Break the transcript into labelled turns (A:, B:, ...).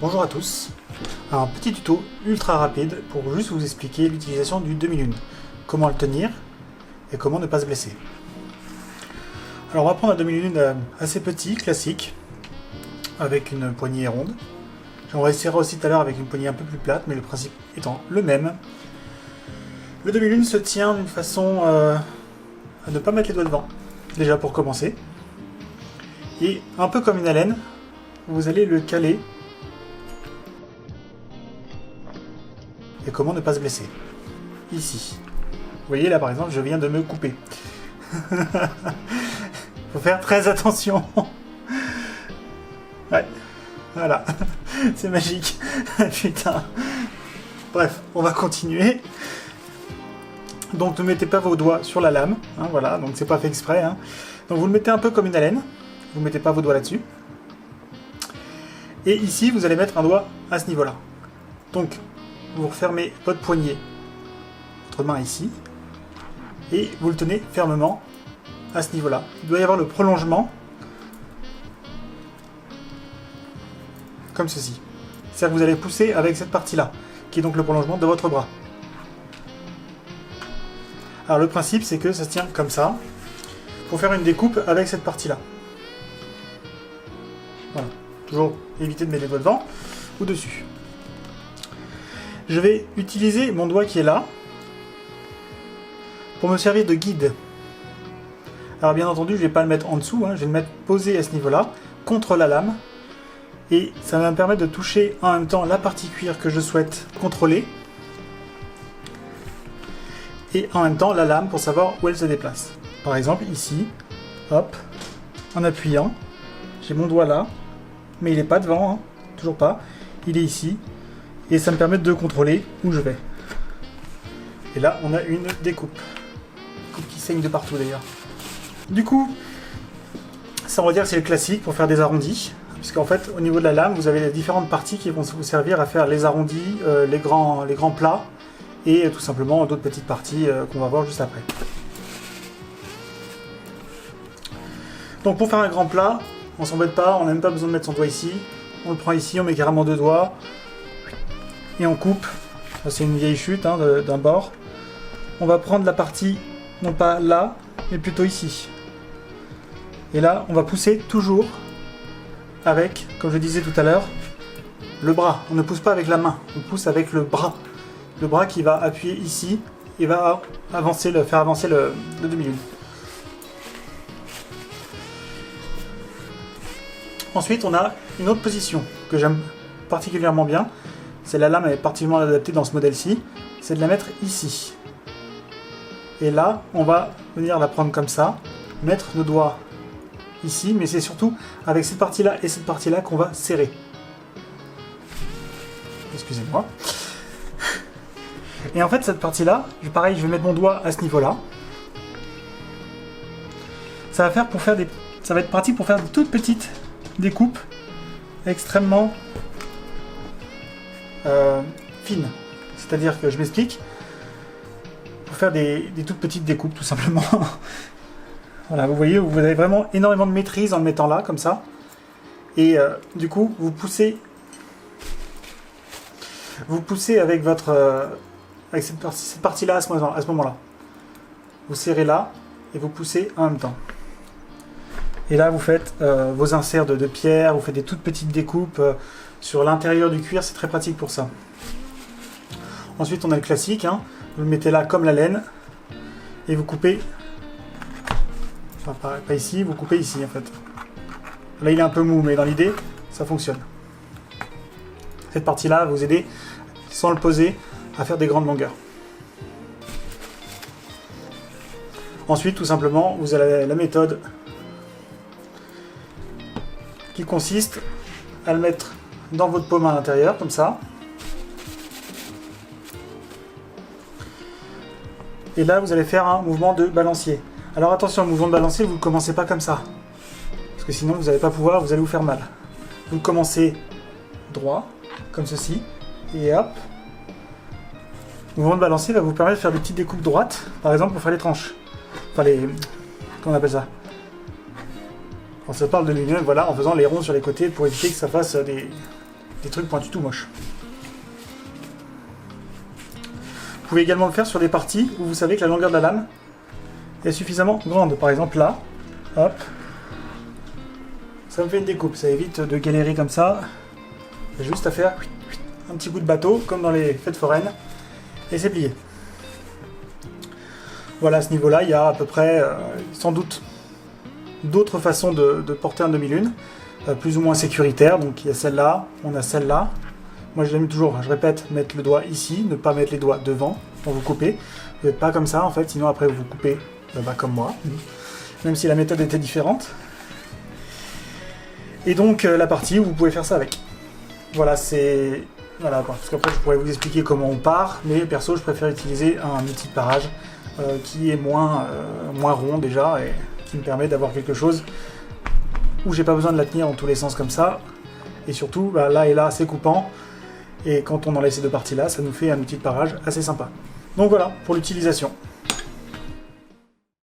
A: Bonjour à tous, un petit tuto ultra rapide pour juste vous expliquer l'utilisation du demi-lune, comment le tenir et comment ne pas se blesser. Alors on va prendre un demi-lune assez petit, classique, avec une poignée ronde. On va essayer aussi tout à l'heure avec une poignée un peu plus plate, mais le principe étant le même. Le demi-lune se tient d'une façon à ne pas mettre les doigts devant, déjà pour commencer. Et un peu comme une haleine, vous allez le caler. Et comment ne pas se blesser? Ici. Vous voyez là par exemple, je viens de me couper. Faut faire très attention. Ouais, voilà. C'est magique. Putain. Bref, on va continuer. Donc ne mettez pas vos doigts sur la lame. Hein, voilà, donc c'est pas fait exprès. Hein. Donc vous le mettez un peu comme une haleine. Vous ne mettez pas vos doigts là-dessus. Et ici, vous allez mettre un doigt à ce niveau-là. Donc, vous refermez votre poignet, votre main ici, et vous le tenez fermement à ce niveau-là. Il doit y avoir le prolongement, comme ceci. C'est-à-dire que vous allez pousser avec cette partie-là, qui est donc le prolongement de votre bras. Alors le principe, c'est que ça se tient comme ça, pour faire une découpe avec cette partie-là. Voilà. Toujours éviter de mettre les doigts devant ou dessus. Je vais utiliser mon doigt qui est là pour me servir de guide. Alors bien entendu, je ne vais pas le mettre en dessous, hein, je vais le mettre posé à ce niveau-là, contre la lame. Et ça va me permettre de toucher en même temps la partie cuir que je souhaite contrôler. Et en même temps la lame pour savoir où elle se déplace. Par exemple ici, hop, en appuyant, j'ai mon doigt là, mais il n'est pas devant, hein, toujours pas, il est ici. Et ça me permet de contrôler où je vais. Et là, on a une découpe. Coupe qui saigne de partout d'ailleurs. Du coup, ça on va dire que c'est le classique pour faire des arrondis. Puisqu'en fait, au niveau de la lame, vous avez les différentes parties qui vont vous servir à faire les arrondis, les grands plats, et tout simplement d'autres petites parties qu'on va voir juste après. Donc pour faire un grand plat, on s'embête pas, on n'a même pas besoin de mettre son doigt ici. On le prend ici, on met carrément deux doigts. Et on coupe, c'est une vieille chute hein, d'un bord. On va prendre la partie, non pas là, mais plutôt ici. Et là, on va pousser toujours avec, comme je disais tout à l'heure, le bras. On ne pousse pas avec la main, on pousse avec le bras. Le bras qui va appuyer ici et va avancer faire avancer le demi-lune. Ensuite, on a une autre position que j'aime particulièrement bien. C'est la lame, elle est particulièrement adaptée dans ce modèle-ci. C'est de la mettre ici. Et là, on va venir la prendre comme ça, mettre nos doigts ici, mais c'est surtout avec cette partie-là et cette partie-là qu'on va serrer. Excusez-moi. Et en fait, cette partie-là, pareil, je vais mettre mon doigt à ce niveau-là. Ça va être pratique pour faire de toutes petites découpes extrêmement fines. C'est-à-dire que je m'explique, pour faire des toutes petites découpes tout simplement. Voilà, vous voyez, vous avez vraiment énormément de maîtrise en le mettant là, comme ça. Et du coup, vous poussez avec avec cette partie-là à ce moment-là. Vous serrez là et vous poussez en même temps. Et là, vous faites vos inserts de pierre, vous faites des toutes petites découpes sur l'intérieur du cuir, c'est très pratique pour ça. Ensuite, on a le classique, hein. Vous le mettez là comme la laine et vous coupez, enfin pas ici, vous coupez ici en fait. Là, il est un peu mou, mais dans l'idée, ça fonctionne. Cette partie-là va vous aider, sans le poser, à faire des grandes longueurs. Ensuite, tout simplement, vous avez la méthode qui consiste à le mettre dans votre paume à l'intérieur, comme ça. Et là, vous allez faire un mouvement de balancier. Alors attention, le mouvement de balancier, vous ne commencez pas comme ça. Parce que sinon, vous n'allez pas pouvoir, vous allez vous faire mal. Vous commencez droit, comme ceci, et hop. Le mouvement de balancier va vous permettre de faire des petites découpes droites, par exemple pour faire les tranches. Enfin les... comment on appelle ça? On se parle de lui-même, voilà, en faisant les ronds sur les côtés pour éviter que ça fasse des des trucs pointus tout moches. Vous pouvez également le faire sur des parties où vous savez que la longueur de la lame est suffisamment grande. Par exemple là, hop, ça me fait une découpe, ça évite de galérer comme ça. J'ai juste à faire un petit coup de bateau, comme dans les fêtes foraines, et c'est plié. Voilà, à ce niveau-là, il y a à peu près, sans doute, d'autres façons de porter un demi-lune, plus ou moins sécuritaires. Donc il y a celle-là, on a celle-là. Moi je l'aime toujours, je répète, mettre le doigt ici, ne pas mettre les doigts devant quand vous coupez. Vous n'êtes pas comme ça en fait, sinon après vous coupez comme moi, même si la méthode était différente. Et donc la partie où vous pouvez faire ça avec. Voilà, c'est... Voilà, parce qu'après je pourrais vous expliquer comment on part, mais perso je préfère utiliser un outil de parage qui est moins rond déjà, et qui me permet d'avoir quelque chose où j'ai pas besoin de la tenir dans tous les sens comme ça. Et surtout, là et là c'est coupant, et quand on enlève ces deux parties là, ça nous fait un outil de parage assez sympa. Donc voilà, pour l'utilisation.